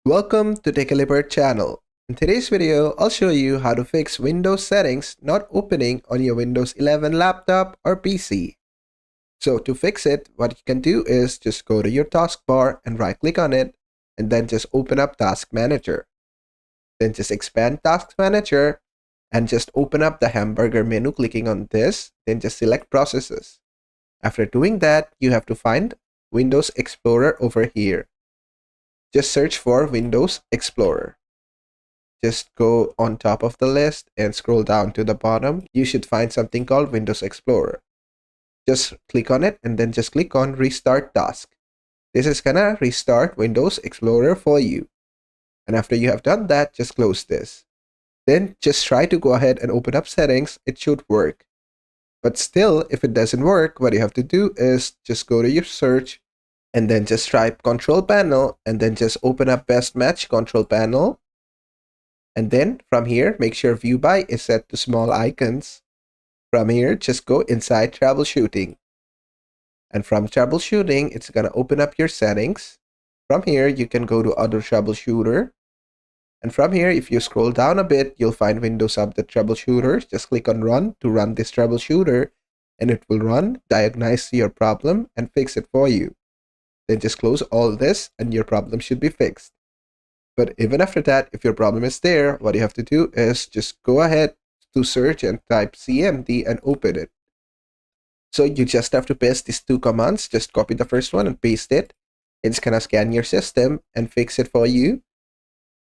Welcome to TechAlibert channel. In today's video, I'll show you how to fix Windows settings not opening on your Windows 11 laptop or PC. So to fix it, what you can do is just go to your taskbar and right click on it and then just open up Task Manager. Then just expand Task Manager and just open up the hamburger menu clicking on this, then just select Processes. After doing that, you have to find Windows Explorer over here. Just search for Windows Explorer. Just go on top of the list and scroll down to the bottom. You should find something called Windows Explorer. Just click on it and then just click on Restart Task. This is gonna restart Windows Explorer for you. And after you have done that, just close this. Then just try to go ahead and open up settings. It should work. But still, if it doesn't work, what you have to do is just go to your search and then just type Control Panel and then just open up Best Match Control Panel. And then from here, make sure View By is set to small icons. From here, just go inside Troubleshooting. And from Troubleshooting, it's going to open up your settings. From here, you can go to Other Troubleshooter. And from here, if you scroll down a bit, you'll find Windows Update Troubleshooter. Just click on Run to run this troubleshooter. And it will run, diagnose your problem, and fix it for you. Then just close all this and your problem should be fixed. But even after that, if your problem is there, what you have to do is just go ahead to search and type CMD and open it. So you just have to paste these two commands. Just copy the first one and paste it. It's gonna scan your system and fix it for you.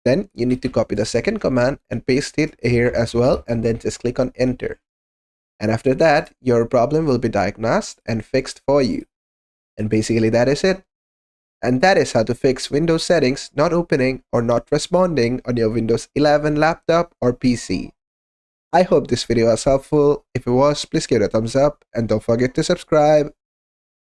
Then you need to copy the second command and paste it here as well, and then just click on Enter. And after that, your problem will be diagnosed and fixed for you. And basically that is it. And that is how to fix Windows settings not opening or not responding on your Windows 11 laptop or PC. I hope this video was helpful. If it was, please give it a thumbs up and don't forget to subscribe.